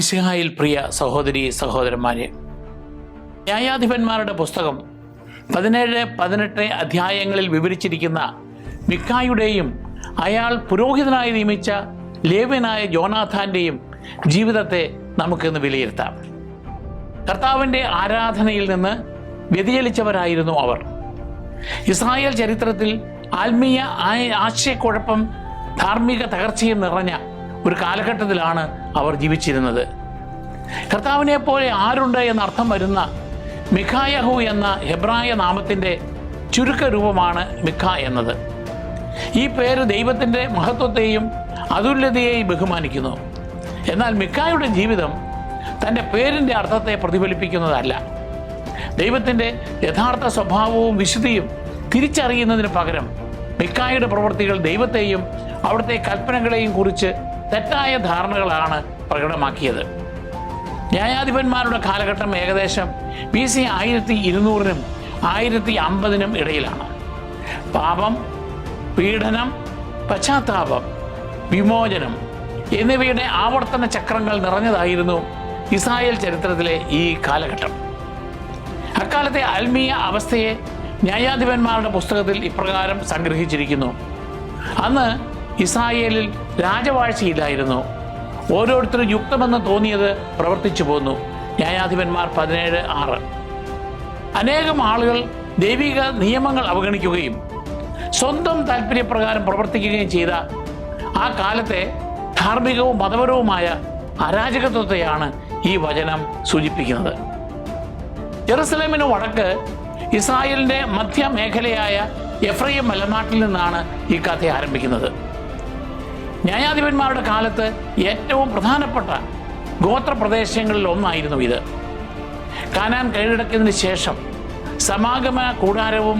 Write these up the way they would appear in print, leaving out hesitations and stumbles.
മിശിഹായിൽ പ്രിയ സഹോദരി സഹോദരന്മാരെ, ന്യായാധിപന്മാരുടെ പുസ്തകം 17-18 അധ്യായങ്ങളിൽ വിവരിച്ചിരിക്കുന്ന മിക്കായുടെയും അയാൾ പുരോഹിതനായി നിയമിച്ച ലേവ്യനായ യോനാഥാന്റെയും ജീവിതത്തെ നമുക്കിന്ന് വിലയിരുത്താം. കർത്താവിൻ്റെ ആരാധനയിൽ നിന്ന് വ്യതിചലിച്ചവരായിരുന്നു അവർ. ഇസ്രായേൽ ചരിത്രത്തിൽ ആത്മീയ ആശയക്കുഴപ്പം ധാർമ്മിക തകർച്ചയും നിറഞ്ഞ ഒരു കാലഘട്ടത്തിലാണ് അവർ ജീവിച്ചിരുന്നത്. കർത്താവിനെ പോലെ ആരുണ്ട് എന്നർത്ഥം വരുന്ന മിഖായഹു എന്ന ഹെബ്രായ നാമത്തിൻ്റെ ചുരുക്കരൂപമാണ് മിഖ എന്നത്. ഈ പേര് ദൈവത്തിൻ്റെ മഹത്വത്തെയും അതുല്യതയെയും ബഹുമാനിക്കുന്നു. എന്നാൽ മിഖായുടെ ജീവിതം തൻ്റെ പേരിൻ്റെ അർത്ഥത്തെ പ്രതിഫലിപ്പിക്കുന്നതല്ല. ദൈവത്തിൻ്റെ യഥാർത്ഥ സ്വഭാവവും വിശുദ്ധിയും തിരിച്ചറിയുന്നതിന് പകരം മിഖായുടെ പ്രവൃത്തികൾ ദൈവത്തെയും അവിടുത്തെ കൽപ്പനകളെയും കുറിച്ച് തെറ്റായ ധാരണകളാണ് പ്രകടമാക്കിയത്. ന്യായാധിപന്മാരുടെ കാലഘട്ടം ഏകദേശം BC 1200-നും 1050-നും ഇടയിലാണ്. പാപം, പീഡനം, പശ്ചാത്താപം, വിമോചനം എന്നിവയുടെ ആവർത്തന ചക്രങ്ങൾ നിറഞ്ഞതായിരുന്നു ഇസ്രായേൽ ചരിത്രത്തിലെ ഈ കാലഘട്ടം. അക്കാലത്തെ ആത്മീയ അവസ്ഥയെ ന്യായാധിപന്മാരുടെ പുസ്തകത്തിൽ ഇപ്രകാരം സംഗ്രഹിച്ചിരിക്കുന്നു. അന്ന് ഇസ്രായേലിൽ രാജവാഴ്ചയില്ലായിരുന്നു. ഓരോരുത്തരും യുക്തമെന്ന് തോന്നിയത് പ്രവർത്തിച്ചു പോന്നു. ന്യായാധിപന്മാർ 17:6. അനേകം ആളുകൾ ദൈവിക നിയമങ്ങൾ അവഗണിക്കുകയും സ്വന്തം താല്പര്യപ്രകാരം പ്രവർത്തിക്കുകയും ചെയ്ത ആ കാലത്തെ ധാർമ്മികവും മതപരവുമായ അരാജകത്വത്തെയാണ് ഈ വചനം സൂചിപ്പിക്കുന്നത്. ജെറുസലേമിന് വടക്ക് ഇസ്രായേലിൻ്റെ മധ്യമേഖലയായ എഫ്രൈം മലനാട്ടിൽ നിന്നാണ് ഈ കഥ ആരംഭിക്കുന്നത്. ന്യായാധിപന്മാരുടെ കാലത്ത് ഏറ്റവും പ്രധാനപ്പെട്ട ഗോത്രപ്രദേശങ്ങളിൽ ഒന്നായിരുന്നു ഇത്. കാനാൻ കീഴടക്കിയതിന് ശേഷം സമാഗമ കൂടാരവും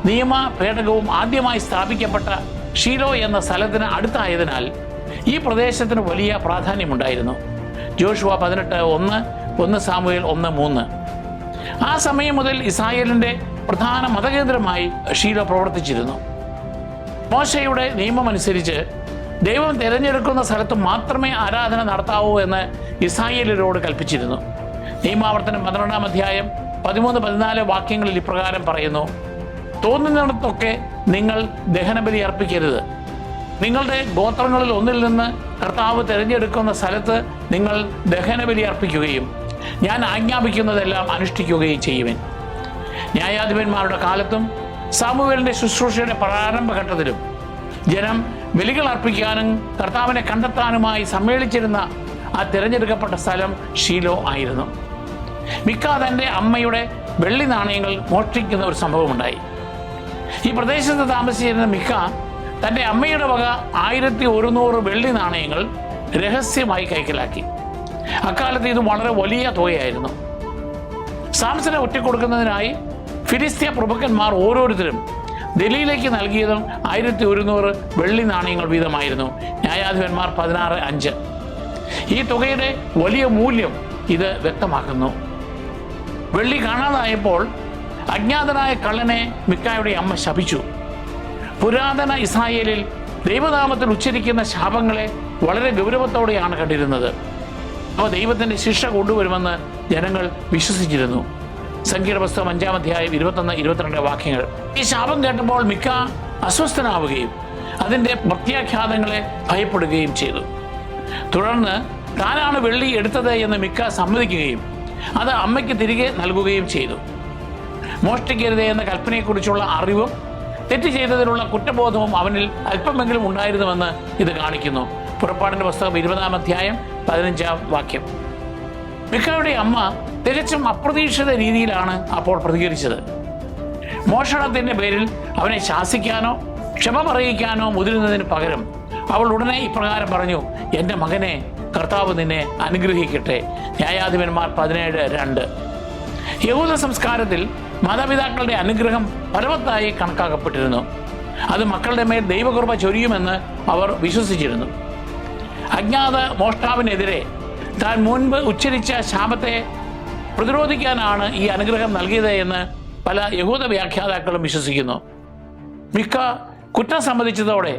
നിയമ പേടകവും ആദ്യമായി സ്ഥാപിക്കപ്പെട്ട ഷീലോ എന്ന സ്ഥലത്തിന് അടുത്തായതിനാൽ ഈ പ്രദേശത്തിന് വലിയ പ്രാധാന്യമുണ്ടായിരുന്നു. Joshua 18:1, 1 Samuel 1:3. ആ സമയം മുതൽ ഇസ്രായേലിൻ്റെ പ്രധാന മതകേന്ദ്രമായി ഷീലോ പ്രവർത്തിച്ചിരുന്നു. മോശയുടെ നിയമമനുസരിച്ച് ദൈവം തിരഞ്ഞെടുക്കുന്ന സ്ഥലത്ത് മാത്രമേ ആരാധന നടത്താവൂ എന്ന് ഇസ്രായേലിനോട് കൽപ്പിച്ചിരുന്നു. നിയമാവർത്തനം 12-ാം അധ്യായം 13-14 വാക്യങ്ങളിൽ ഇപ്രകാരം പറയുന്നു: തോന്നുന്നിടത്തൊക്കെ നിങ്ങൾ ദഹനബലി അർപ്പിക്കരുത്. നിങ്ങളുടെ ഗോത്രങ്ങളിൽ ഒന്നിൽ നിന്ന് കർത്താവ് തിരഞ്ഞെടുക്കുന്ന സ്ഥലത്ത് നിങ്ങൾ ദഹനബലി അർപ്പിക്കുകയും ഞാൻ ആജ്ഞാപിക്കുന്നതെല്ലാം അനുഷ്ഠിക്കുകയും ചെയ്യുവിൻ. ന്യായാധിപന്മാരുടെ കാലത്തും സാമുവേലിൻ്റെ ശുശ്രൂഷയുടെ പ്രാരംഭഘട്ടത്തിലും ജനം ബലികൾ അർപ്പിക്കാനും കർത്താവിനെ കണ്ടെത്താനുമായി സമ്മേളിച്ചിരുന്ന ആ തിരഞ്ഞെടുക്കപ്പെട്ട സ്ഥലം ഷീലോ ആയിരുന്നു. മിക്ക തൻ്റെ അമ്മയുടെ വെള്ളി നാണയങ്ങൾ മോഷ്ടിക്കുന്ന ഒരു സംഭവമുണ്ടായി. ഈ പ്രദേശത്ത് താമസിച്ചിരുന്ന മിക്ക തൻ്റെ അമ്മയുടെ വക 1100 വെള്ളി നാണയങ്ങൾ രഹസ്യമായി കൈക്കലാക്കി. അക്കാലത്ത് ഇത് വളരെ വലിയ തുകയായിരുന്നു. സാംസനെ ഒറ്റിക്കൊടുക്കുന്നതിനായി ഫിലിസ്ത്യ പ്രഭുക്കന്മാർ ഓരോരുത്തരും ഡൽഹിയിലേക്ക് നൽകിയതും 1100 വെള്ളി നാണയങ്ങൾ വീതമായിരുന്നു. ന്യായാധിപന്മാർ 16:5. ഈ തുകയുടെ വലിയ മൂല്യം ഇത് വ്യക്തമാക്കുന്നു. വെള്ളി കാണാതായപ്പോൾ അജ്ഞാതനായ കള്ളനെ മിക്കായുടെ അമ്മ ശപിച്ചു. പുരാതന ഇസ്രായേലിൽ ദൈവനാമത്തിൽ ഉച്ചരിക്കുന്ന ശാപങ്ങളെ വളരെ ഗൗരവത്തോടെയാണ് കണ്ടിരുന്നത്. അവ ദൈവത്തിൻ്റെ ശിക്ഷ കൊണ്ടുവരുമെന്ന് ജനങ്ങൾ വിശ്വസിച്ചിരുന്നു. സംഖ്യയുടെ പുസ്തകം 5-ാം അധ്യായം 21-22 വാക്യങ്ങൾ. ഈ ശാപം കേട്ടപ്പോൾ മിക്ക അസ്വസ്ഥനാവുകയും അതിൻ്റെ പ്രത്യാഘാതങ്ങളെ ഭയപ്പെടുകയും ചെയ്തു. തുടർന്ന് താനാണ് വെള്ളി എടുത്തത് എന്ന് മിക്ക സമ്മതിക്കുകയും അത് അമ്മയ്ക്ക് തിരികെ നൽകുകയും ചെയ്തു. മോഷ്ടിക്കരുത് എന്ന കൽപ്പനയെക്കുറിച്ചുള്ള അറിവും തെറ്റ് ചെയ്തതിനുള്ള കുറ്റബോധവും അവനിൽ അല്പമെങ്കിലും ഉണ്ടായിരുന്നുവെന്ന് ഇത് കാണിക്കുന്നു. പുറപ്പാടിൻ്റെ പുസ്തകം 20-ാം അധ്യായം 15-ാം വാക്യം. മിക്കയുടെ അമ്മ തികച്ചും അപ്രതീക്ഷിത രീതിയിലാണ് അപ്പോൾ പ്രതികരിച്ചത്. മോഷണത്തിൻ്റെ പേരിൽ അവനെ ശാസിക്കാനോ ക്ഷമ പറയിക്കാനോ മുതിരുന്നതിന് പകരം അവൾ ഉടനെ ഇപ്രകാരം പറഞ്ഞു: എൻ്റെ മകനെ, കർത്താവ് നിന്നെ അനുഗ്രഹിക്കട്ടെ. ന്യായാധിപന്മാർ 17:2. യഹൂദ സംസ്കാരത്തിൽ മാതാപിതാക്കളുടെ അനുഗ്രഹം ഫലവത്തായി കണക്കാക്കപ്പെട്ടിരുന്നു. അത് മക്കളുടെ മേൽ ദൈവകൃപ ചൊരിയുമെന്ന് അവർ വിശ്വസിച്ചിരുന്നു. അജ്ഞാത മോഷ്ടാവിനെതിരെ താൻ മുൻപ് ഉച്ചരിച്ച ശാപത്തെ പ്രതിരോധിക്കാനാണ് ഈ അനുഗ്രഹം നൽകിയത് എന്ന് പല യഹൂദ വ്യാഖ്യാതാക്കളും വിശ്വസിക്കുന്നു. മിക്ക കുറ്റം സമ്മതിച്ചതോടെ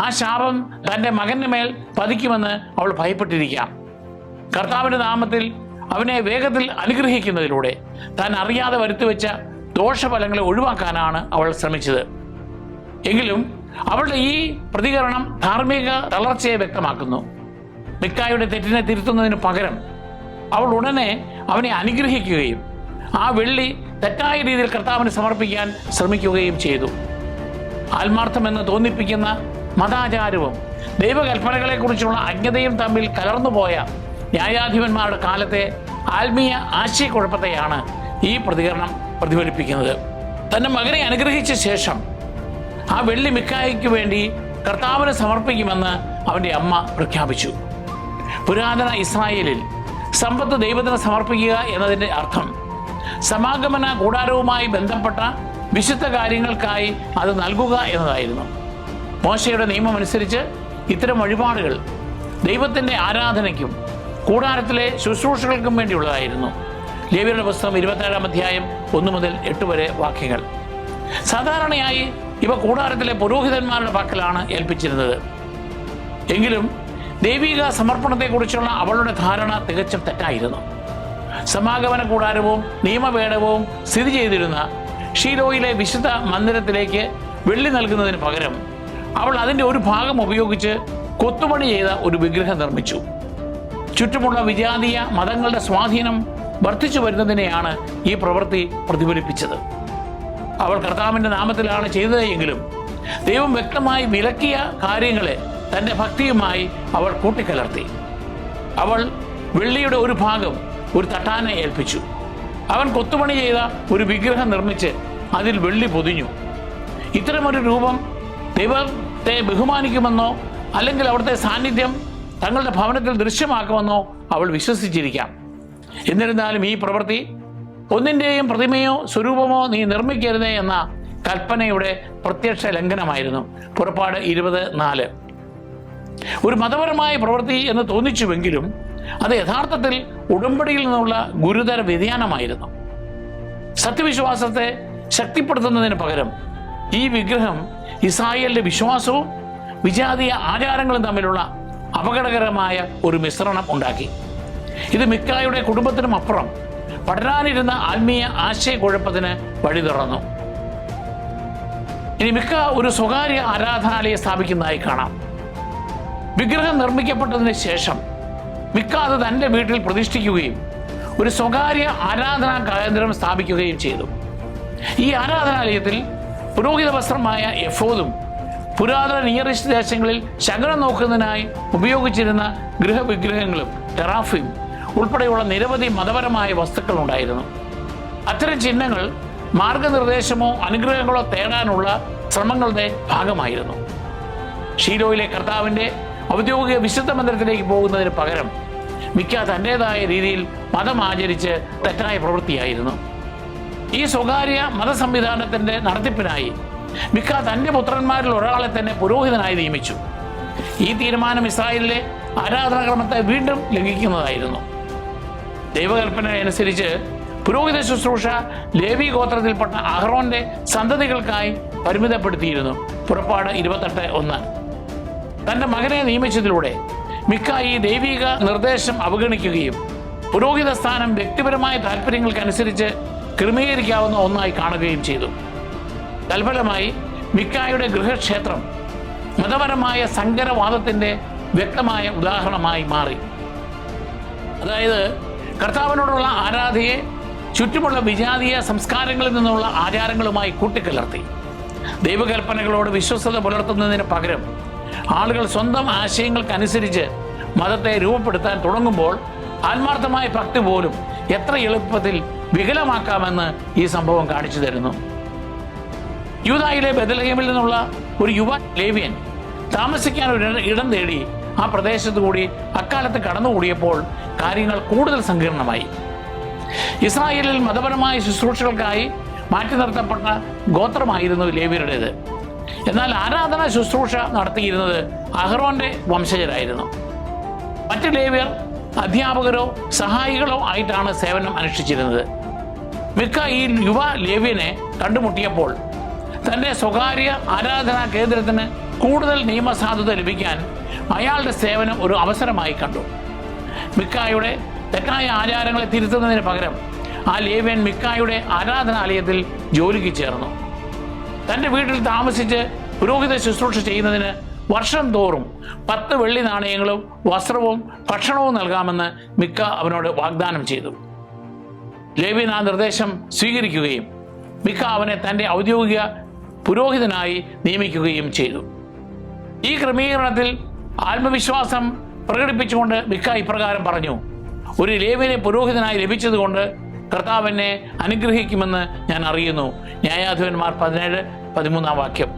ആ ശാപം തൻ്റെ മകൻ്റെ മേൽ പതിക്കുമെന്ന് അവൾ ഭയപ്പെട്ടിരിക്കാം. കർത്താവിൻ്റെ നാമത്തിൽ അവനെ വേഗത്തിൽ അനുഗ്രഹിക്കുന്നതിലൂടെ താൻ അറിയാതെ വരുത്തിവെച്ച ദോഷഫലങ്ങളെ ഒഴിവാക്കാനാണ് അവൾ ശ്രമിച്ചത്. എങ്കിലും അവളുടെ ഈ പ്രതികരണം ധാർമ്മിക തളർച്ചയെ വ്യക്തമാക്കുന്നു. മിക്കായുടെ തെറ്റിനെ തിരുത്തുന്നതിന് പകരം അവൾ ഉടനെ അവനെ അനുഗ്രഹിക്കുകയും ആ വെള്ളി തെറ്റായ രീതിയിൽ കർത്താവിന് സമർപ്പിക്കാൻ ശ്രമിക്കുകയും ചെയ്തു. ആത്മാർത്ഥമെന്ന് തോന്നിപ്പിക്കുന്ന മതാചാരവും ദൈവകൽപ്പനകളെക്കുറിച്ചുള്ള അജ്ഞതയും തമ്മിൽ കലർന്നുപോയ ന്യായാധിപന്മാരുടെ കാലത്തെ ആത്മീയ ആശയക്കുഴപ്പത്തെയാണ് ഈ പ്രതികരണം പ്രതിഫലിപ്പിക്കുന്നത്. തൻ്റെ മകനെ അനുഗ്രഹിച്ച ശേഷം ആ വെള്ളി മിക്കായ്ക്ക് വേണ്ടി കർത്താവിന് സമർപ്പിക്കുമെന്ന് അവൻ്റെ അമ്മ പ്രഖ്യാപിച്ചു. പുരാതന ഇസ്രായേലിൽ സമ്പത്ത് ദൈവത്തിന് സമർപ്പിക്കുക എന്നതിൻ്റെ അർത്ഥം സമാഗമന കൂടാരവുമായി ബന്ധപ്പെട്ട വിശുദ്ധ കാര്യങ്ങൾക്കായി അത് നൽകുക എന്നതായിരുന്നു. മോശയുടെ നിയമമനുസരിച്ച് ഇത്തരം വഴിപാടുകൾ ദൈവത്തിൻ്റെ ആരാധനയ്ക്കും കൂടാരത്തിലെ ശുശ്രൂഷകൾക്കും വേണ്ടിയുള്ളതായിരുന്നു. ലേവ്യരുടെ പുസ്തകം 27-ാം അധ്യായം 1 മുതൽ 8 വരെ വാക്യങ്ങൾ. സാധാരണയായി ഇവ കൂടാരത്തിലെ പുരോഹിതന്മാരുടെ പക്കലാണ് ഏൽപ്പിച്ചിരുന്നത്. എങ്കിലും ദൈവിക സമർപ്പണത്തെക്കുറിച്ചുള്ള അവളുടെ ധാരണ തികച്ചും തെറ്റായിരുന്നു. സമാഗമന കൂടാരവും നിയമവേടവും സ്ഥിതി ചെയ്തിരുന്ന ഷീലോയിലെ വിശുദ്ധ മന്ദിരത്തിലേക്ക് വെള്ളി നൽകുന്നതിന് പകരം അവൾ അതിൻ്റെ ഒരു ഭാഗം ഉപയോഗിച്ച് കൊത്തുപണി ചെയ്ത ഒരു വിഗ്രഹം നിർമ്മിച്ചു. ചുറ്റുമുള്ള വിജാതീയ മതങ്ങളുടെ സ്വാധീനം വർദ്ധിച്ചു വരുന്നതിനെയാണ് ഈ പ്രവൃത്തി പ്രതിഫലിപ്പിച്ചത്. അവൾ കർത്താവിൻ്റെ നാമത്തിലാണ് ചെയ്തതെങ്കിലും ദൈവം വ്യക്തമായി വിലക്കിയ കാര്യങ്ങളെ തൻ്റെ ഭക്തിയുമായി അവൾ കൂട്ടിക്കലർത്തി. അവൾ വെള്ളിയുടെ ഒരു ഭാഗം ഒരു തട്ടാനെ ഏൽപ്പിച്ചു. അവൻ കൊത്തുപണി ചെയ്ത ഒരു വിഗ്രഹം നിർമ്മിച്ച് അതിൽ വെള്ളി പൊതിഞ്ഞു. ഇത്തരമൊരു രൂപം ദൈവത്തെ ബഹുമാനിക്കുമെന്നോ അല്ലെങ്കിൽ അവിടുത്തെ സാന്നിധ്യം തങ്ങളുടെ ഭവനത്തിൽ ദൃശ്യമാക്കുമെന്നോ അവൾ വിശ്വസിച്ചിരിക്കാം. എന്നിരുന്നാലും ഈ പ്രവൃത്തി ഒന്നിൻ്റെയും പ്രതിമയോ സ്വരൂപമോ നീ നിർമ്മിക്കരുതേ എന്ന കൽപ്പനയുടെ പ്രത്യക്ഷ ലംഘനമായിരുന്നു. പുറപ്പാട് 20:4. ഒരു മതപരമായ പ്രവൃത്തി എന്ന് തോന്നിച്ചുവെങ്കിലും അത് യഥാർത്ഥത്തിൽ ഉടമ്പടിയിൽ നിന്നുള്ള ഗുരുതര വ്യതിയാനമായിരുന്നു. സത്യവിശ്വാസത്തെ ശക്തിപ്പെടുത്തുന്നതിന് പകരം ഈ വിഗ്രഹം ഇസ്രായേലിന്റെ വിശ്വാസവും വിജാതീയ ആചാരങ്ങളും തമ്മിലുള്ള അപകടകരമായ ഒരു മിശ്രണം ഉണ്ടാക്കി. ഇത് മിക്കായുടെ കുടുംബത്തിനും അപ്പുറം പടരാനിരുന്ന ആത്മീയ ആശയക്കുഴപ്പത്തിന് വഴി തുറന്നു. ഇനി മിക്ക ഒരു സ്വകാര്യ ആരാധനാലയം സ്ഥാപിക്കുന്നതായി കാണാം. വിഗ്രഹം നിർമ്മിക്കപ്പെട്ടതിന് ശേഷം മിക്ക അത് തൻ്റെ വീട്ടിൽ പ്രതിഷ്ഠിക്കുകയും ഒരു സ്വകാര്യ ആരാധനാ കേന്ദ്രം സ്ഥാപിക്കുകയും ചെയ്തു. ഈ ആരാധനാലയത്തിൽ പുരോഹിത വസ്ത്രമായ എഫോദും പുരാതന നിയർ ഈസ്റ്റ് ദേശങ്ങളിൽ ശകനം നോക്കുന്നതിനായി ഉപയോഗിച്ചിരുന്ന ഗൃഹവിഗ്രഹങ്ങളും ടെറാഫിം ഉൾപ്പെടെയുള്ള നിരവധി മതപരമായ വസ്തുക്കൾ ഉണ്ടായിരുന്നു. അത്തരം ചിഹ്നങ്ങൾ മാർഗനിർദ്ദേശമോ അനുഗ്രഹങ്ങളോ തേടാനുള്ള ശ്രമങ്ങളുടെ ഭാഗമായിരുന്നു. ഷീലോയിലെ കർത്താവിൻ്റെ ഔദ്യോഗിക വിശുദ്ധ മന്ദിരത്തിലേക്ക് പോകുന്നതിന് പകരം മിക്ക തൻ്റെതായ രീതിയിൽ മതം ആചരിച്ച് തെറ്റായ പ്രവൃത്തിയായിരുന്നു. ഈ സ്വകാര്യ മതസംവിധാനത്തിൻ്റെ നടത്തിപ്പിനായി മിക്ക തൻ്റെ പുത്രന്മാരിൽ ഒരാളെ തന്നെ പുരോഹിതനായി നിയമിച്ചു. ഈ തീരുമാനം ഇസ്രായേലിലെ ആരാധനാക്രമത്തെ വീണ്ടും ലംഘിക്കുന്നതായിരുന്നു. ദൈവകൽപ്പന അനുസരിച്ച് പുരോഹിത ശുശ്രൂഷ ലേവി ഗോത്രത്തിൽപ്പെട്ട അഹ്റോന്റെ സന്തതികൾക്കായി പരിമിതപ്പെടുത്തിയിരുന്നു. പുറപ്പാട് 28:1. തൻ്റെ മകനെ നിയമിച്ചതിലൂടെ മിക്ക ഈ ദൈവിക നിർദ്ദേശം അവഗണിക്കുകയും പുരോഹിത സ്ഥാനം വ്യക്തിപരമായ താല്പര്യങ്ങൾക്കനുസരിച്ച് ക്രമീകരിക്കാവുന്ന ഒന്നായി കാണുകയും ചെയ്തു. തൽഫലമായി മിക്കായുടെ ഗൃഹക്ഷേത്രം മതപരമായ സങ്കരവാദത്തിൻ്റെ വ്യക്തമായ ഉദാഹരണമായി മാറി. അതായത് കർത്താവിനോടുള്ള ആരാധനയെ ചുറ്റുമുള്ള വിജാതീയ സംസ്കാരങ്ങളിൽ നിന്നുള്ള ആചാരങ്ങളുമായി കൂട്ടിക്കലർത്തി. ദൈവകൽപ്പനകളോട് വിശ്വസ്തത പുലർത്തുന്നതിന് പകരം ആളുകൾ സ്വന്തം ആശയങ്ങൾക്കനുസരിച്ച് മതത്തെ രൂപപ്പെടുത്താൻ തുടങ്ങുമ്പോൾ ആത്മാർത്ഥമായ ഭക്തി പോലും എത്ര എളുപ്പത്തിൽ വികലമാക്കാമെന്ന് ഈ സംഭവം കാണിച്ചു തരുന്നു. യൂദായിലെ ബെത്ലഹേമിൽ നിന്നുള്ള ഒരു യുവ ലേവ്യൻ താമസിക്കാൻ ഒരു ഇടം തേടി ആ പ്രദേശത്തു കൂടി അക്കാലത്ത് കടന്നുകൂടിയപ്പോൾ കാര്യങ്ങൾ കൂടുതൽ സങ്കീർണമായി. ഇസ്രായേലിൽ മതപരമായ ശുശ്രൂഷകൾക്കായി മാറ്റി നിർത്തപ്പെട്ട ഗോത്രമായിരുന്നു ലേവ്യരുടേത്. എന്നാൽ ആരാധന ശുശ്രൂഷ നടത്തിയിരുന്നത് അഹ്റോന്റെ വംശജരായിരുന്നു. മറ്റ് ലേവ്യർ അധ്യാപകരോ സഹായികളോ ആയിട്ടാണ് സേവനം അനുഷ്ഠിച്ചിരുന്നത്. മിക്ക ഈ യുവ ലേവ്യനെ കണ്ടുമുട്ടിയപ്പോൾ തൻ്റെ സ്വകാര്യ ആരാധനാ കേന്ദ്രത്തിന് കൂടുതൽ നിയമസാധുത ലഭിക്കാൻ അയാളുടെ സേവനം ഒരു അവസരമായി കണ്ടു. മിക്കായുടെ തെറ്റായ ആചാരങ്ങളെ തിരുത്തുന്നതിന് പകരം ആ ലേവ്യൻ മിക്കായുടെ ആരാധനാലയത്തിൽ ജോലിക്ക് ചേർന്നു. തൻ്റെ വീട്ടിൽ താമസിച്ച് പുരോഹിത ശുശ്രൂഷ ചെയ്യുന്നതിന് വർഷം തോറും 10 വെള്ളി നാണയങ്ങളും വസ്ത്രവും ഭക്ഷണവും നൽകാമെന്ന് മിക്ക അവനോട് വാഗ്ദാനം ചെയ്തു. ലേവ്യൻ ആ നിർദ്ദേശം സ്വീകരിക്കുകയും മിക്ക അവനെ തൻ്റെ ഔദ്യോഗിക പുരോഹിതനായി നിയമിക്കുകയും ചെയ്തു. ഈ ക്രമീകരണത്തിൽ ആത്മവിശ്വാസം പ്രകടിപ്പിച്ചുകൊണ്ട് മിക്ക ഇപ്രകാരം പറഞ്ഞു: ഒരു ലേവ്യനെ പുരോഹിതനായി ലഭിച്ചതുകൊണ്ട് കർത്താവ് എന്നെ അനുഗ്രഹിക്കുമെന്ന് ഞാൻ അറിയുന്നു. ന്യായാധിപന്മാർ 17-13 വാക്യം.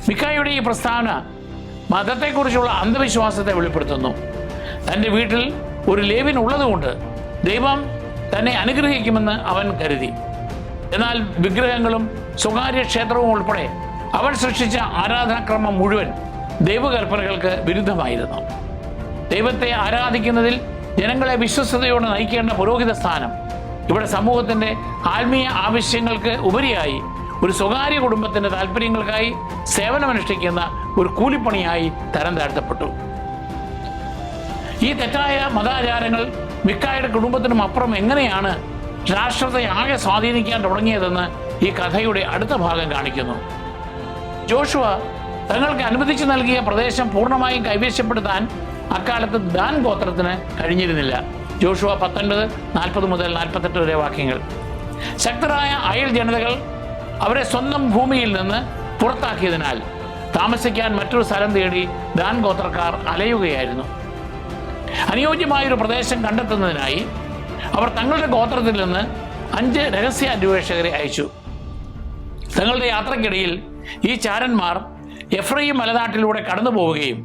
മിക്കായുടെ ഈ പ്രസ്താവന മതത്തെക്കുറിച്ചുള്ള അന്ധവിശ്വാസത്തെ വെളിപ്പെടുത്തുന്നു. തൻ്റെ വീട്ടിൽ ഒരു ലേവ്യൻ ഉള്ളതുകൊണ്ട് ദൈവം തന്നെ അനുഗ്രഹിക്കുമെന്ന് അവൻ കരുതി. എന്നാൽ വിഗ്രഹങ്ങളും സ്വകാര്യ ക്ഷേത്രവും ഉൾപ്പെടെ അവൻ സൃഷ്ടിച്ച ആരാധനാക്രമം മുഴുവൻ ദൈവകൽപ്പനകൾക്ക് വിരുദ്ധമായിരുന്നു. ദൈവത്തെ ആരാധിക്കുന്നതിൽ ജനങ്ങളെ വിശ്വസ്തയോടെ നയിക്കേണ്ട പുരോഹിത സ്ഥാനം ഇവിടെ സമൂഹത്തിൻ്റെ ആത്മീയ ആവശ്യങ്ങൾക്ക് ഉപരിയായി ഒരു സ്വകാര്യ കുടുംബത്തിൻ്റെ താല്പര്യങ്ങൾക്കായി സേവനമനുഷ്ഠിക്കുന്ന ഒരു കൂലിപ്പണിയായി തരം താഴ്ത്തപ്പെട്ടു. ഈ തെറ്റായ മതാചാരങ്ങൾ മിക്കായുടെ കുടുംബത്തിനും അപ്പുറം എങ്ങനെയാണ് രാഷ്ട്രത്തെ ആകെ സ്വാധീനിക്കാൻ തുടങ്ങിയതെന്ന് ഈ കഥയുടെ അടുത്ത ഭാഗം കാണിക്കുന്നു. ജോഷുവ തങ്ങൾക്ക് അനുവദിച്ചു നൽകിയ പ്രദേശം പൂർണ്ണമായും കൈവശപ്പെടുത്താൻ അക്കാലത്ത് ദാൻ ഗോത്രത്തിന് കഴിഞ്ഞിരുന്നില്ല. ജോഷുവ 19:40-48 വരെ വാക്യങ്ങൾ. ശക്തരായ അയൽ ജനതകൾ അവരെ സ്വന്തം ഭൂമിയിൽ നിന്ന് പുറത്താക്കിയതിനാൽ താമസിക്കാൻ മറ്റൊരു സ്ഥലം തേടി ദാൻ ഗോത്രക്കാർ അലയുകയായിരുന്നു. അനുയോജ്യമായൊരു പ്രദേശം കണ്ടെത്തുന്നതിനായി അവർ തങ്ങളുടെ ഗോത്രത്തിൽ നിന്ന് 5 രഹസ്യ അന്വേഷകരെ അയച്ചു. തങ്ങളുടെ യാത്രക്കിടയിൽ ഈ ചാരന്മാർ എഫ്രയീം മലനാട്ടിലൂടെ കടന്നു പോവുകയും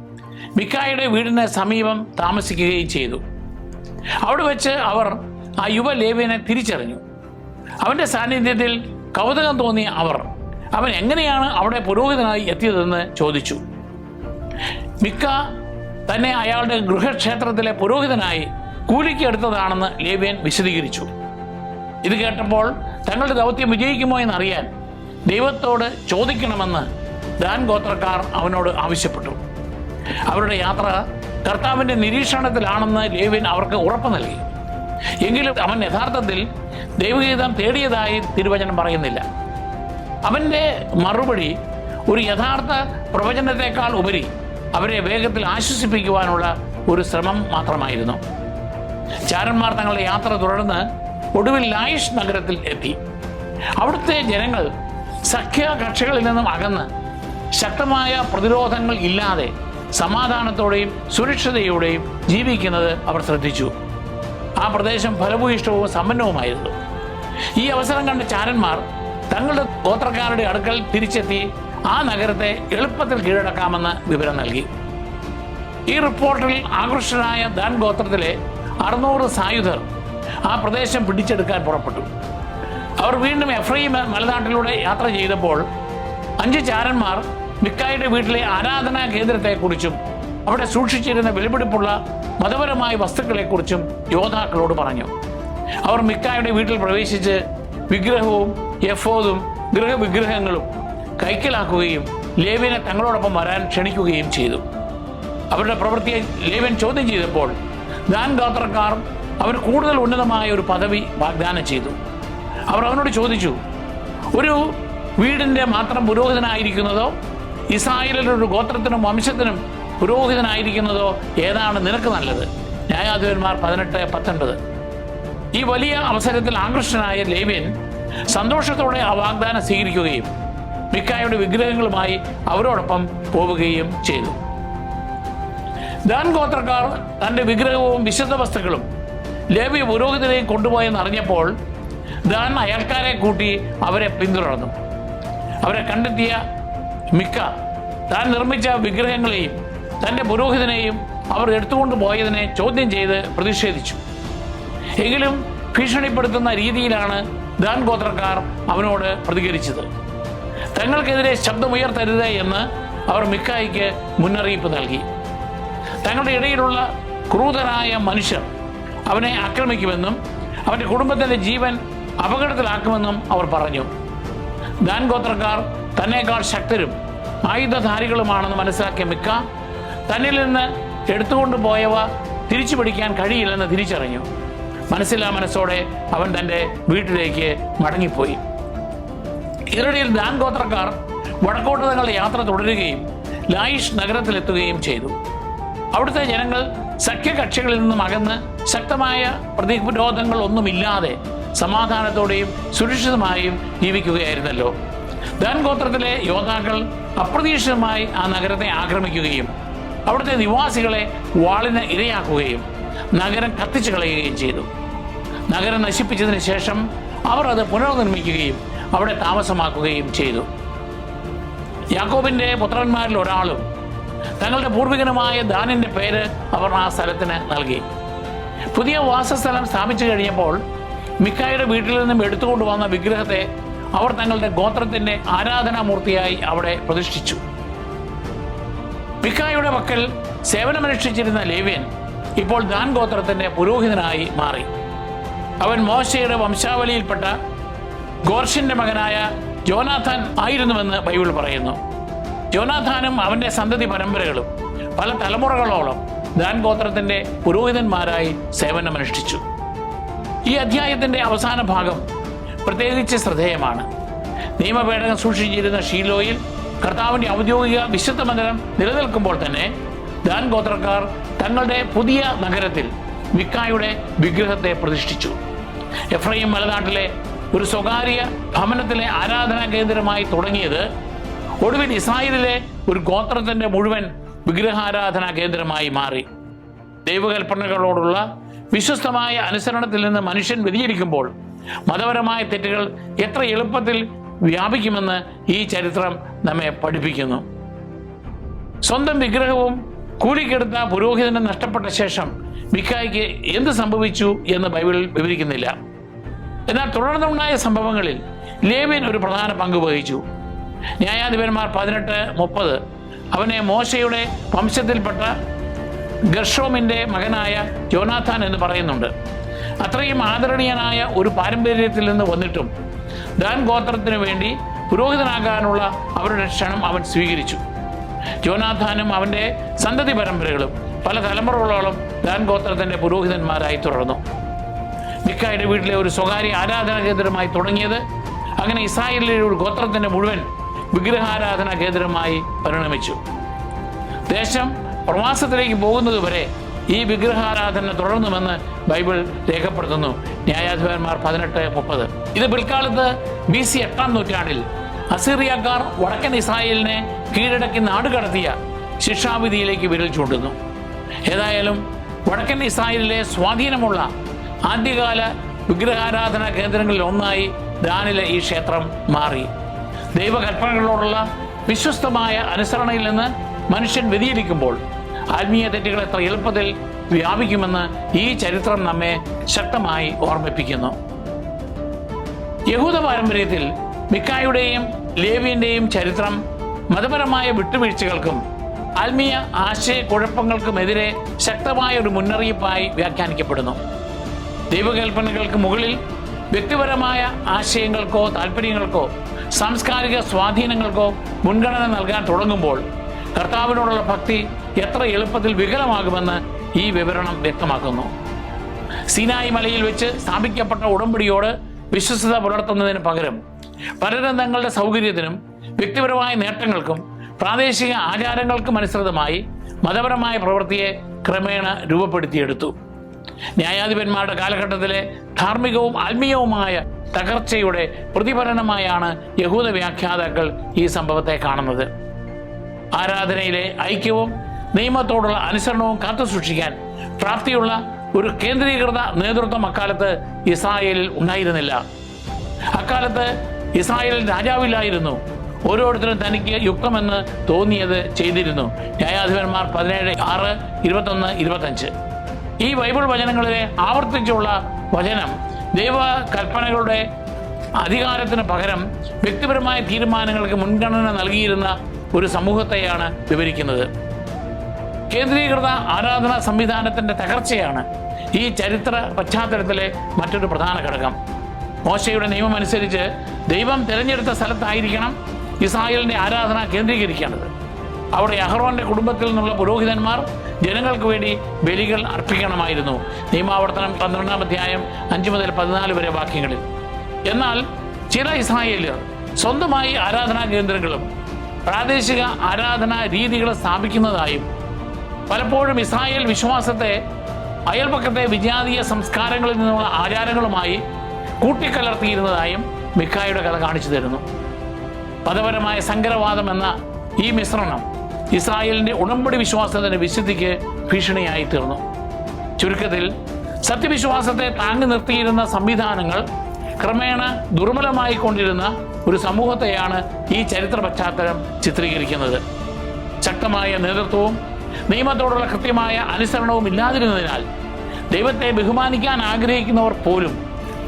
മിക്കായുടെ വീടിന് സമീപം താമസിക്കുകയും ചെയ്തു. അവിടെ വെച്ച് അവർ ആ യുവ ലേവ്യനെ തിരിച്ചറിഞ്ഞു. അവൻ്റെ സാന്നിധ്യത്തിൽ കൗതുകം തോന്നിയ അവൻ എങ്ങനെയാണ് അവിടെ പുരോഹിതനായി എത്തിയതെന്ന് ചോദിച്ചു. മിക്ക തന്നെ അയാളുടെ ഗൃഹക്ഷേത്രത്തിലെ പുരോഹിതനായി കൂലിക്ക് എടുത്തതാണെന്ന് ലേവ്യൻ വിശദീകരിച്ചു. ഇത് കേട്ടപ്പോൾ തങ്ങളുടെ ദൗത്യം വിജയിക്കുമോ എന്നറിയാൻ ദൈവത്തോട് ചോദിക്കണമെന്ന് ദാൻ ഗോത്രക്കാർ അവനോട് ആവശ്യപ്പെട്ടു. അവരുടെ യാത്ര കർത്താവിൻ്റെ നിരീക്ഷണത്തിലാണെന്ന് ലേവ്യൻ അവർക്ക് ഉറപ്പ് നൽകി. എങ്കിലും അവൻ യഥാർത്ഥത്തിൽ ദൈവഗീതം തേടിയതായി തിരുവചനം പറയുന്നില്ല. അവൻ്റെ മറുപടി ഒരു യഥാർത്ഥ പ്രവചനത്തെക്കാൾ ഉപരി അവരെ വേഗത്തിൽ ആശ്വസിപ്പിക്കുവാനുള്ള ഒരു ശ്രമം മാത്രമായിരുന്നു. ചാരന്മാർ തങ്ങളുടെ യാത്ര തുടർന്ന് ഒടുവിൽ ലായിഷ് നഗരത്തിൽ എത്തി. അവിടുത്തെ ജനങ്ങൾ സഖ്യകക്ഷികളിൽ നിന്നും അകന്ന് ശക്തമായ പ്രതിരോധങ്ങൾ ഇല്ലാതെ സമാധാനത്തോടെയും സുരക്ഷിതയോടെയും ജീവിക്കുന്നത് അവർ ശ്രദ്ധിച്ചു. ആ പ്രദേശം ഫലഭൂയിഷ്ടവും സമ്പന്നവുമായിരുന്നു. ഈ അവസരം കണ്ട ചാരന്മാർ തങ്ങളുടെ ഗോത്രക്കാരുടെ അടുക്കൽ തിരിച്ചെത്തി ആ നഗരത്തെ എളുപ്പത്തിൽ കീഴടക്കാമെന്ന് വിവരം നൽകി. ഈ റിപ്പോർട്ടിൽ ആകൃഷ്ടരായ ദാൻ ഗോത്രത്തിലെ 600 സായുധർ ആ പ്രദേശം പിടിച്ചെടുക്കാൻ പുറപ്പെട്ടു. അവർ വീണ്ടും എഫ്രയീം മലനാട്ടിലൂടെ യാത്ര ചെയ്തപ്പോൾ 5 ചാരന്മാർ മിക്കായുടെ വീട്ടിലെ ആരാധനാ കേന്ദ്രത്തെക്കുറിച്ചും അവിടെ സൂക്ഷിച്ചിരുന്ന വിലപിടിപ്പുള്ള മതപരമായ വസ്തുക്കളെക്കുറിച്ചും യോദ്ധാക്കളോട് പറഞ്ഞു. അവർ മിക്കായുടെ വീട്ടിൽ പ്രവേശിച്ച് വിഗ്രഹവും എഫോദും ഗൃഹവിഗ്രഹങ്ങളും കൈക്കലാക്കുകയും ലേവ്യനെ തങ്ങളോടൊപ്പം വരാൻ ക്ഷണിക്കുകയും ചെയ്തു. അവരുടെ പ്രവൃത്തിയെ ലേവ്യൻ ചോദ്യം ചെയ്തപ്പോൾ ദാൻ ഗോത്രക്കാർ അവന് കൂടുതൽ ഉന്നതമായ ഒരു പദവി വാഗ്ദാനം ചെയ്തു. അവർ അവനോട് ചോദിച്ചു, ഒരു വീടിൻ്റെ മാത്രം പുരോഹിതനായിരിക്കുന്നതോ ഇസ്രായേലിലെ ഒരു ഗോത്രത്തിനും വംശത്തിനും പുരോഹിതനായിരിക്കുന്നതോ ഏതാണ് നിനക്ക് നല്ലത്? ന്യായാധിപന്മാർ 18-19. ഈ വലിയ അവസരത്തിൽ ആകൃഷ്ടനായ ലേവ്യൻ സന്തോഷത്തോടെ ആ വാഗ്ദാനം സ്വീകരിക്കുകയും മിക്കായുടെ വിഗ്രഹങ്ങളുമായി അവരോടൊപ്പം പോവുകയും ചെയ്തു. ദാൻ ഗോത്രക്കാർ തൻ്റെ വിഗ്രഹവും വിശുദ്ധ വസ്തുക്കളും ലേവ്യ പുരോഹിതരെയും കൊണ്ടുപോയെന്ന് അറിഞ്ഞപ്പോൾ ദാൻ അയൽക്കാരെ കൂട്ടി അവരെ പിന്തുടർന്നു. അവരെ കണ്ടെത്തിയ മിക്ക താൻ നിർമ്മിച്ച വിഗ്രഹങ്ങളെയും തൻ്റെ പുരോഹിതനെയും അവർ എടുത്തുകൊണ്ട് പോയതിനെ ചോദ്യം ചെയ്ത് പ്രതിഷേധിച്ചു. എങ്കിലും ഭീഷണിപ്പെടുത്തുന്ന രീതിയിലാണ് ദാൻ ഗോത്രക്കാർ അവനോട് പ്രതികരിച്ചത്. തങ്ങൾക്കെതിരെ ശബ്ദമുയർത്തരുത് എന്ന് അവർ മിക്കായ്ക്ക് മുന്നറിയിപ്പ് നൽകി. തങ്ങളുടെ ഇടയിലുള്ള ക്രൂരരായ മനുഷ്യർ അവനെ ആക്രമിക്കുമെന്നും അവൻ്റെ കുടുംബത്തിൻ്റെ ജീവൻ അപകടത്തിലാക്കുമെന്നും അവർ പറഞ്ഞു. ദാൻ ഗോത്രക്കാർ തന്നേക്കാൾ ശക്തരും ആയുധധാരികളുമാണെന്ന് മനസ്സിലാക്കിയ മിക്ക തന്നിൽ നിന്ന് എടുത്തുകൊണ്ട് പോയവ തിരിച്ചു പിടിക്കാൻ കഴിയില്ലെന്ന് തിരിച്ചറിഞ്ഞു. മനസ്സില്ലാ മനസ്സോടെ അവൻ തൻ്റെ വീട്ടിലേക്ക് മടങ്ങിപ്പോയി. ഇതിനിടയിൽ ദാൻ ഗോത്രക്കാർ വടക്കോട്ട് തങ്ങളുടെ യാത്ര തുടരുകയും ലായിഷ് നഗരത്തിലെത്തുകയും ചെയ്തു. അവിടുത്തെ ജനങ്ങൾ സഖ്യകക്ഷികളിൽ നിന്നും അകന്ന് ശക്തമായ പ്രതിരോധങ്ങൾ ഒന്നുമില്ലാതെ സമാധാനത്തോടെയും സുരക്ഷിതമായും ജീവിക്കുകയായിരുന്നല്ലോ. ദാൻ ഗോത്രത്തിലെ യോദ്ധാക്കൾ അപ്രതീക്ഷിതമായി ആ നഗരത്തെ ആക്രമിക്കുകയും അവിടുത്തെ നിവാസികളെ വാളിന് ഇരയാക്കുകയും നഗരം കത്തിച്ചു കളയുകയും ചെയ്തു. നഗരം നശിപ്പിച്ചതിന് ശേഷം അവർ അത് പുനർനിർമ്മിക്കുകയും അവിടെ താമസമാക്കുകയും ചെയ്തു. യാക്കോബിന്റെ പുത്രന്മാരിൽ ഒരാളും തങ്ങളുടെ പൂർവികനുമായ ദാനിന്റെ പേര് അവർ ആ സ്ഥലത്തിന് നൽകി. പുതിയ വാസസ്ഥലം സ്ഥാപിച്ചു കഴിഞ്ഞപ്പോൾ മിക്കായുടെ വീട്ടിൽ നിന്നും എടുത്തുകൊണ്ടുവന്ന വിഗ്രഹത്തെ അവർ തങ്ങളുടെ ഗോത്രത്തിന്റെ ആരാധനാമൂർത്തിയായി അവിടെ പ്രതിഷ്ഠിച്ചു. മിക്കായുടെ പക്കൽ സേവനമനുഷ്ഠിച്ചിരുന്ന ലേവ്യൻ ഇപ്പോൾ ദാൻ ഗോത്രത്തിന്റെ പുരോഹിതനായി മാറി. അവൻ മോശയുടെ വംശാവലിയിൽപ്പെട്ട ഗോർഷിന്റെ മകനായ ജോനാഥാൻ ആയിരുന്നുവെന്ന് ബൈബിൾ പറയുന്നു. ജോനാഥാനും അവന്റെ സന്തതി പരമ്പരകളും പല തലമുറകളോളം ദാൻ ഗോത്രത്തിന്റെ പുരോഹിതന്മാരായി സേവനമനുഷ്ഠിച്ചു. ഈ അധ്യായത്തിന്റെ അവസാന ഭാഗം പ്രത്യേകിച്ച് ശ്രദ്ധേയമാണ്. നിയമപേടകം സൂക്ഷിച്ചിരുന്ന ഷീലോയിൽ കർത്താവിന്റെ ഔദ്യോഗിക വിശുദ്ധ മന്ദിരം നിലനിൽക്കുമ്പോൾ തന്നെ ദാൻ ഗോത്രക്കാർ തങ്ങളുടെ പുതിയ നഗരത്തിൽ മിക്കായുടെ വിഗ്രഹത്തെ പ്രതിഷ്ഠിച്ചു. എഫ്രൈം മലനാട്ടിലെ ഒരു സ്വകാര്യ ഭവനത്തിലെ ആരാധനാ കേന്ദ്രമായി തുടങ്ങിയത് ഒടുവിൽ ഇസ്രായേലിലെ ഒരു ഗോത്രത്തിന്റെ മുഴുവൻ വിഗ്രഹാരാധനാ കേന്ദ്രമായി മാറി. ദൈവകൽപ്പനകളോടുള്ള വിശ്വസ്തമായ അനുസരണത്തിൽ നിന്ന് മനുഷ്യൻ വ്യതിചലിക്കുമ്പോൾ മതപരമായ തെറ്റുകൾ എത്ര എളുപ്പത്തിൽ വ്യാപിക്കുമെന്ന് ഈ ചരിത്രം നമ്മെ പഠിപ്പിക്കുന്നു. സ്വന്തം വിഗ്രഹവും കൂലിക്കെടുത്ത പുരോഹിതനും നഷ്ടപ്പെട്ട ശേഷം മിക്കായ്ക്ക് എന്ത് സംഭവിച്ചു എന്ന് ബൈബിളിൽ വിവരിക്കുന്നില്ല. എന്നാൽ തുടർന്നുണ്ടായ സംഭവങ്ങളിൽ ലേവ്യൻ ഒരു പ്രധാന പങ്ക് വഹിച്ചു. ന്യായാധിപന്മാർ 18:30 അവനെ മോശയുടെ വംശത്തിൽപ്പെട്ട ഗർഷോമിന്റെ മകനായ ജോനാഥാൻ എന്ന് പറയുന്നുണ്ട്. അത്രയും ആദരണീയനായ ഒരു പാരമ്പര്യത്തിൽ നിന്ന് വന്നിട്ടും ദാൻ ഗോത്രത്തിനു വേണ്ടി പുരോഹിതനാകാനുള്ള അവരുടെ ക്ഷണം അവൻ സ്വീകരിച്ചു. ജോനാഥാനും അവന്റെ സന്തതി പരമ്പരകളും പല തലമുറകളോളം ദാൻ ഗോത്രത്തിന്റെ പുരോഹിതന്മാരായി തുടർന്നു. മിക്കായുടെ വീട്ടിലെ ഒരു സ്വകാര്യ ആരാധനാ കേന്ദ്രമായി തുടങ്ങിയത് അങ്ങനെ ഇസ്രായേലിലെ ഒരു ഗോത്രത്തിന്റെ മുഴുവൻ വിഗ്രഹാരാധനാ കേന്ദ്രമായി പരിണമിച്ചു. ദേശം പ്രവാസത്തിലേക്ക് പോകുന്നതുവരെ ഈ വിഗ്രഹാരാധന തുടർന്നുവെന്ന് ബൈബിൾ രേഖപ്പെടുത്തുന്നു. ന്യായാധിപന്മാർ 18:30. ഇത് പിൽക്കാലത്ത് BC 8-ാം നൂറ്റാണ്ടിൽ അസീറിയക്കാർ വടക്കൻ ഇസ്രായേലിനെ കീഴടക്കി നാടുകടത്തിയ ശിക്ഷാവിധിയിലേക്ക് വിരൽ ചൂണ്ടുന്നു. ഏതായാലും വടക്കൻ ഇസ്രായേലിലെ സ്വാധീനമുള്ള ആദ്യകാല വിഗ്രഹാരാധനാ കേന്ദ്രങ്ങളിൽ ഒന്നായി ദാനിലെ ഈ ക്ഷേത്രം മാറി. ദൈവകൽപ്പനകളോടുള്ള വിശ്വസ്തമായ അനുസരണയിൽ നിന്ന് മനുഷ്യൻ വ്യതിചലിക്കുമ്പോൾ ആത്മീയ തെറ്റുകൾ എത്ര എളുപ്പത്തിൽ വ്യാപിക്കുമെന്ന് ഈ ചരിത്രം നമ്മെ ശക്തമായി ഓർമ്മിപ്പിക്കുന്നു. യഹൂദ പാരമ്പര്യത്തിൽ മിക്കായുടെയും ലേവ്യന്റെയും ചരിത്രം മതപരമായ വിട്ടുവീഴ്ചകൾക്കും ആത്മീയ ആശയക്കുഴപ്പങ്ങൾക്കുമെതിരെ ശക്തമായ ഒരു മുന്നറിയിപ്പായി വ്യാഖ്യാനിക്കപ്പെടുന്നു. ദൈവകൽപ്പനകൾക്ക് മുകളിൽ വ്യക്തിപരമായ ആശയങ്ങൾക്കോ താല്പര്യങ്ങൾക്കോ സാംസ്കാരിക സ്വാധീനങ്ങൾക്കോ മുൻഗണന നൽകാൻ തുടങ്ങുമ്പോൾ കർത്താവിനോടുള്ള ഭക്തി എത്ര എളുപ്പത്തിൽ വികലമാകുമെന്ന് ഈ വിവരണം വ്യക്തമാക്കുന്നു. സീനായി മലയിൽ വെച്ച് സ്ഥാപിക്കപ്പെട്ട ഉടമ്പടിയോട് വിശ്വസ്തത പുലർത്തുന്നതിന് പകരം പലരും തങ്ങളുടെ സൗകര്യത്തിനും വ്യക്തിപരമായ നേട്ടങ്ങൾക്കും പ്രാദേശിക ആചാരങ്ങൾക്കും അനുസൃതമായി മതപരമായ പ്രവൃത്തിയെ ക്രമേണ രൂപപ്പെടുത്തിയെടുത്തു. ന്യായാധിപന്മാരുടെ കാലഘട്ടത്തിലെ ധാർമ്മികവും ആത്മീയവുമായ തകർച്ചയുടെ പ്രതിഫലനമായാണ് യഹൂദ വ്യാഖ്യാതാക്കൾ ഈ സംഭവത്തെ കാണുന്നത്. ആരാധനയിലെ ഐക്യവും നിയമത്തോടുള്ള അനുസരണവും കാത്തുസൂക്ഷിക്കാൻ പ്രാപ്തിയുള്ള ഒരു കേന്ദ്രീകൃത നേതൃത്വം അക്കാലത്ത് ഇസ്രായേലിൽ ഉണ്ടായിരുന്നില്ല. അക്കാലത്ത് ഇസ്രായേലിൽ രാജാവില്ലായിരുന്നു. ഓരോരുത്തരും തനിക്ക് യുക്തമെന്ന് തോന്നിയത് ചെയ്തിരുന്നു. ന്യായാധിപന്മാർ 17:6, 21, 25. ഈ ബൈബിൾ വചനങ്ങളിലെ ആവർത്തിച്ചുള്ള വചനം ദൈവ കൽപ്പനകളുടെ അധികാരത്തിന് പകരം വ്യക്തിപരമായ തീരുമാനങ്ങൾക്ക് മുൻഗണന നൽകിയിരുന്ന ഒരു സമൂഹത്തെയാണ് വിവരിക്കുന്നത്. കേന്ദ്രീകൃത ആരാധനാ സംവിധാനത്തിന്റെ തകർച്ചയാണ് ഈ ചരിത്ര പശ്ചാത്തലത്തിലെ മറ്റൊരു പ്രധാന ഘടകം. മോശയുടെ നിയമം അനുസരിച്ച് ദൈവം തിരഞ്ഞെടുത്ത സ്ഥലത്തായിരിക്കണം ഇസ്രായേലിന്റെ ആരാധന കേന്ദ്രീകരിക്കേണ്ടത്. അവിടെ അഹറോന്റെ കുടുംബത്തിൽ നിന്നുള്ള പുരോഹിതന്മാർ ജനങ്ങൾക്ക് വേണ്ടി ബലികൾ അർപ്പിക്കണമായിരുന്നു. നിയമാവർത്തനം 12-ാം അധ്യായം 5 മുതൽ 14 വരെ വാക്യങ്ങളിൽ. എന്നാൽ ചില ഇസ്രായേലിയർ സ്വന്തമായി ആരാധനാ കേന്ദ്രങ്ങളും പ്രാദേശിക ആരാധനാ രീതികൾ സ്ഥാപിക്കുന്നതായും പലപ്പോഴും ഇസ്രായേൽ വിശ്വാസത്തെ അയൽപക്കത്തെ വിജാതീയ സംസ്കാരങ്ങളിൽ നിന്നുള്ള ആചാരങ്ങളുമായി കൂട്ടിക്കലർത്തിയിരുന്നതായും മിക്കായുടെ കഥ കാണിച്ചു തരുന്നു. മതപരമായ സങ്കരവാദം എന്ന ഈ മിശ്രണം ഇസ്രായേലിന്റെ ഉടമ്പടി വിശ്വാസത്തിന്റെ വിശുദ്ധിക്ക് ഭീഷണിയായി തീർന്നു. ചുരുക്കത്തിൽ സത്യവിശ്വാസത്തെ താങ്ങി നിർത്തിയിരുന്ന സംവിധാനങ്ങൾ ക്രമേണ ദുർബലമായി കൊണ്ടിരുന്ന ഒരു സമൂഹത്തെയാണ് ഈ ചരിത്ര പശ്ചാത്തലം ചിത്രീകരിക്കുന്നത്. ശക്തമായ നേതൃത്വവും നിയമത്തോടുള്ള കൃത്യമായ അനുസരണവും ഇല്ലാതിരുന്നതിനാൽ ദൈവത്തെ ബഹുമാനിക്കാൻ ആഗ്രഹിക്കുന്നവർ പോലും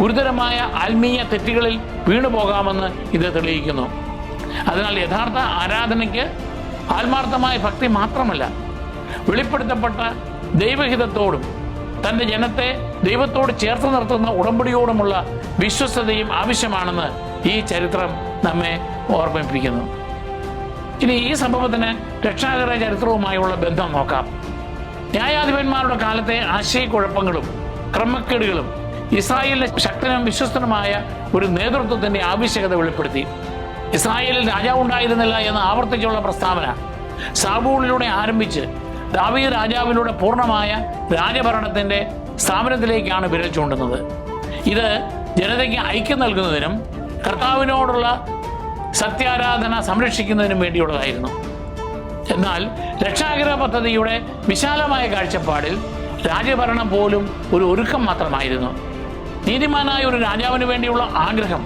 ഗുരുതരമായ ആത്മീയ തെറ്റുകളിൽ വീണുപോകാമെന്ന് ഇത് തെളിയിക്കുന്നു. അതിനാൽ യഥാർത്ഥ ആരാധനയ്ക്ക് ആത്മാർത്ഥമായ ഭക്തി മാത്രമല്ല, വെളിപ്പെടുത്തപ്പെട്ട ദൈവഹിതത്തോടും തൻ്റെ ജനത്തെ ദൈവത്തോട് ചേർത്ത് നിർത്തുന്ന ഉടമ്പടിയോടുമുള്ള വിശ്വസ്തതയും ആവശ്യമാണെന്ന് ഈ ചരിത്രം നമ്മെ ഓർമ്മിപ്പിക്കുന്നു. ഇനി ഈ സംഭവത്തിന് രക്ഷാകര ചരിത്രവുമായുള്ള ബന്ധം നോക്കാം. ന്യായാധിപന്മാരുടെ കാലത്തെ ആശയക്കുഴപ്പങ്ങളും ക്രമക്കേടുകളും ഇസ്രായേലിലെ ശക്തനും വിശ്വസ്തനുമായ ഒരു നേതൃത്വത്തിന്റെ ആവശ്യകത വെളിപ്പെടുത്തി. ഇസ്രായേലിൽ രാജാവുണ്ടായിരുന്നില്ല എന്ന ആവർത്തിച്ചുള്ള പ്രസ്താവന സാബൂളിലൂടെ ആരംഭിച്ച് ദാവീദ് രാജാവിലൂടെ പൂർണ്ണമായ രാജഭരണത്തിന്റെ സ്ഥാപനത്തിലേക്കാണ് വിരൽ ചൂണ്ടുന്നത്. ഇത് ജനതയ്ക്ക് ഐക്യം നൽകുന്നതിനും കർത്താവിനോടുള്ള സത്യാരാധന സംരക്ഷിക്കുന്നതിനും വേണ്ടിയുള്ളതായിരുന്നു. എന്നാൽ രക്ഷാകര പദ്ധതിയുടെ വിശാലമായ കാഴ്ചപ്പാടിൽ രാജഭരണം പോലും ഒരു ഒരുക്കം മാത്രമായിരുന്നു. നീതിമാനായ ഒരു രാജാവിന് വേണ്ടിയുള്ള ആഗ്രഹം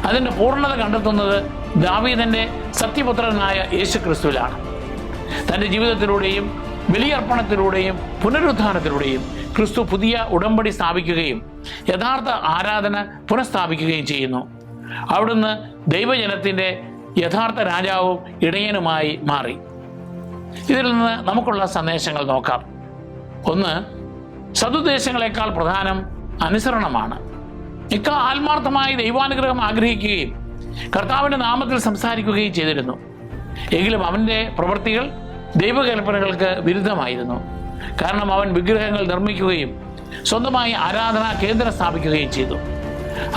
അതിൻ്റെ പൂർണ്ണത കണ്ടെത്തുന്നത് ദാവീദിന്റെ സത്യപുത്രനായ യേശു ക്രിസ്തുവിലാണ്. തൻ്റെ ജീവിതത്തിലൂടെയും ബലിയർപ്പണത്തിലൂടെയും പുനരുത്ഥാനത്തിലൂടെയും ക്രിസ്തു പുതിയ ഉടമ്പടി സ്ഥാപിക്കുകയും യഥാർത്ഥ ആരാധന പുനഃസ്ഥാപിക്കുകയും ചെയ്യുന്നു. അവിടുന്ന് ദൈവജനത്തിൻ്റെ യഥാർത്ഥ രാജാവും ഇടയനുമായി മാറി. ഇതിൽ നിന്ന് നമുക്കുള്ള സന്ദേശങ്ങൾ നോക്കാം. ഒന്ന്, സദുദ്ദേശങ്ങളെക്കാൾ പ്രധാനം അനുസരണമാണ്. മിക്ക ആത്മാർത്ഥമായി ദൈവാനുഗ്രഹം ആഗ്രഹിക്കുകയും കർത്താവിൻ്റെ നാമത്തിൽ സംസാരിക്കുകയും ചെയ്തിരുന്നു. എങ്കിലും അവൻ്റെ പ്രവൃത്തികൾ ദൈവകൽപ്പനകൾക്ക് വിരുദ്ധമായിരുന്നു. കാരണം അവൻ വിഗ്രഹങ്ങൾ നിർമ്മിക്കുകയും സ്വന്തമായി ആരാധനാ കേന്ദ്രം സ്ഥാപിക്കുകയും ചെയ്തു.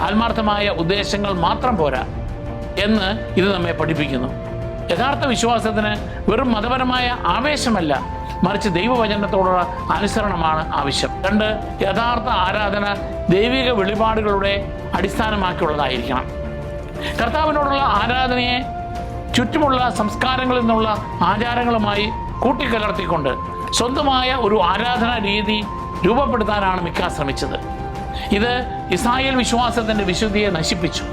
ആത്മാർത്ഥമായ ഉദ്ദേശങ്ങൾ മാത്രം പോരാ എന്ന് ഇത് നമ്മെ പഠിപ്പിക്കുന്നു. യഥാർത്ഥ വിശ്വാസത്തിന് വെറും മതപരമായ ആവേശമല്ല, മറിച്ച് ദൈവവചനത്തോടുള്ള അനുസരണമാണ് ആവശ്യം. 2, യഥാർത്ഥ ആരാധന ദൈവിക വെളിപാടുകളുടെ അടിസ്ഥാനമാക്കിയുള്ളതായിരിക്കണം. കർത്താവിനോടുള്ള ആരാധനയെ ചുറ്റുമുള്ള സംസ്കാരങ്ങളിൽ നിന്നുള്ള ആചാരങ്ങളുമായി കൂട്ടിക്കലർത്തിക്കൊണ്ട് സ്വന്തമായ ഒരു ആരാധനാ രീതി രൂപപ്പെടുത്താനാണ് മിക്ക ശ്രമിച്ചത്. ഇത് ഇസ്രായേൽ വിശ്വാസത്തിന്റെ വിശുദ്ധിയെ നശിപ്പിച്ചു.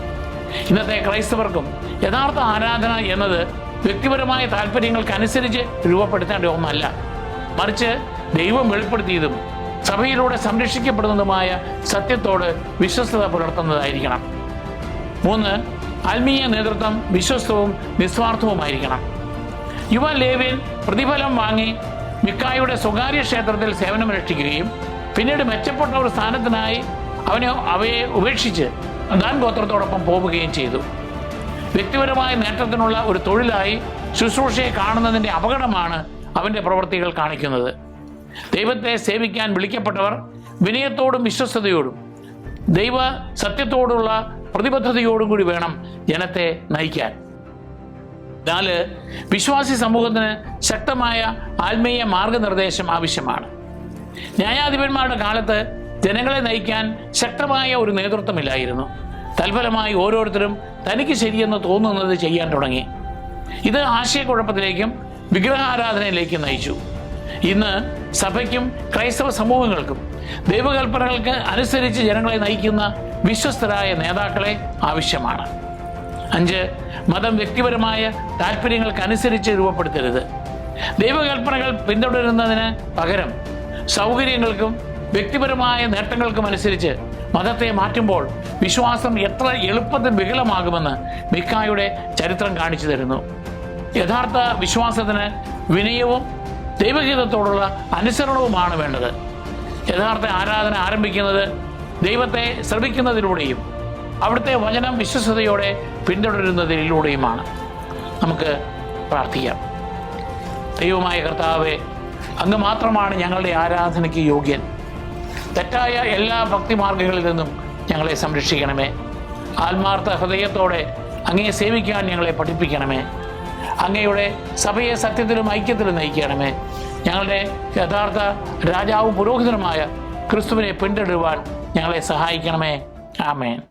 ഇന്നത്തെ ക്രൈസ്തവർക്കും യഥാർത്ഥ ആരാധന എന്നത് വ്യക്തിപരമായ താല്പര്യങ്ങൾക്കനുസരിച്ച് രൂപപ്പെടുത്തേണ്ട ഒന്നല്ല, മറിച്ച് ദൈവം വെളിപ്പെടുത്തിയതും സഭയിലൂടെ സംരക്ഷിക്കപ്പെടുന്നതുമായ സത്യത്തോട് വിശ്വസ്തത പുലർത്തുന്നതായിരിക്കണം. 3, ആത്മീയ നേതൃത്വം വിശ്വസ്തവും നിസ്വാർത്ഥവുമായിരിക്കണം. യുവ ലേവ്യൻ പ്രതിഫലം വാങ്ങി മിക്കായുടെ സ്വകാര്യ ക്ഷേത്രത്തിൽ സേവനമനുഷ്ഠിക്കുകയും പിന്നീട് മെച്ചപ്പെട്ട ഒരു സ്ഥാനത്തിനായി അവയെ ഉപേക്ഷിച്ച് ദാൻ ഗോത്രത്തോടൊപ്പം പോവുകയും ചെയ്തു. വ്യക്തിപരമായ നേട്ടത്തിനുള്ള ഒരു തൊഴിലായി ശുശ്രൂഷയെ കാണുന്നതിൻ്റെ അപകടമാണ് അവൻ്റെ പ്രവൃത്തികൾ കാണിക്കുന്നത്. ദൈവത്തെ സേവിക്കാൻ വിളിക്കപ്പെട്ടവർ വിനയത്തോടും വിശ്വസ്തയോടും ദൈവ സത്യത്തോടുള്ള പ്രതിബദ്ധതയോടും കൂടി വേണം ജനത്തെ നയിക്കാൻ. 4, വിശ്വാസി സമൂഹത്തിന് ശക്തമായ ആത്മീയ മാർഗനിർദ്ദേശം ആവശ്യമാണ്. ന്യായാധിപന്മാരുടെ കാലത്ത് ജനങ്ങളെ നയിക്കാൻ ശക്തമായ ഒരു നേതൃത്വമില്ലായിരുന്നു. തൽഫലമായി ഓരോരുത്തരും തനിക്ക് ശരിയെന്ന് തോന്നുന്നത് ചെയ്യാൻ തുടങ്ങി. ഇത് ആശയക്കുഴപ്പത്തിലേക്കും വിഗ്രഹാരാധനയിലേക്കും നയിച്ചു. ഇന്ന് സഭയ്ക്കും ക്രൈസ്തവ സമൂഹങ്ങൾക്കും ദൈവകൽപ്പനകൾക്ക് അനുസരിച്ച് ജനങ്ങളെ നയിക്കുന്ന വിശ്വസ്തരായ നേതാക്കളെ ആവശ്യമാണ്. 5, മതം വ്യക്തിപരമായ താല്പര്യങ്ങൾക്കനുസരിച്ച് രൂപപ്പെടുത്തരുത്. ദൈവകൽപ്പനകൾ പിന്തുടരുന്നതിന് പകരം സൗകര്യങ്ങൾക്കും വ്യക്തിപരമായ നേട്ടങ്ങൾക്കും അനുസരിച്ച് മതത്തെ മാറ്റുമ്പോൾ വിശ്വാസം എത്ര എളുപ്പത്തിൽ വികലമാകുമെന്ന് മിക്കായുടെ ചരിത്രം കാണിച്ചു തരുന്നു. യഥാർത്ഥ വിശ്വാസത്തിന് വിനയവും ദൈവഹിതത്തോടുള്ള അനുസരണവുമാണ് വേണ്ടത്. യഥാർത്ഥ ആരാധന ആരംഭിക്കുന്നത് ദൈവത്തെ ശ്രമിക്കുന്നതിലൂടെയും അവിടുത്തെ വചനം വിശ്വസ്തയോടെ പിന്തുടരുന്നതിലൂടെയുമാണ്. നമുക്ക് പ്രാർത്ഥിക്കാം. ദൈവമായ കർത്താവേ, അങ്ങ് മാത്രമാണ് ഞങ്ങളുടെ ആരാധനയ്ക്ക് യോഗ്യൻ. തെറ്റായ എല്ലാ ഭക്തിമാർഗങ്ങളിൽ നിന്നും ഞങ്ങളെ സംരക്ഷിക്കണമേ. ആത്മാർത്ഥ ഹൃദയത്തോടെ അങ്ങയെ സേവിക്കാൻ ഞങ്ങളെ പഠിപ്പിക്കണമേ. അങ്ങയുടെ സഭയെ സത്യത്തിലും ഐക്യത്തിലും നയിക്കണമേ. ഞങ്ങളുടെ യഥാർത്ഥ രാജാവും പുരോഹിതനുമായ ക്രിസ്തുവിനെ പിന്തുടരുവാൻ ഞങ്ങളെ സഹായിക്കണമേ. ആമേൻ.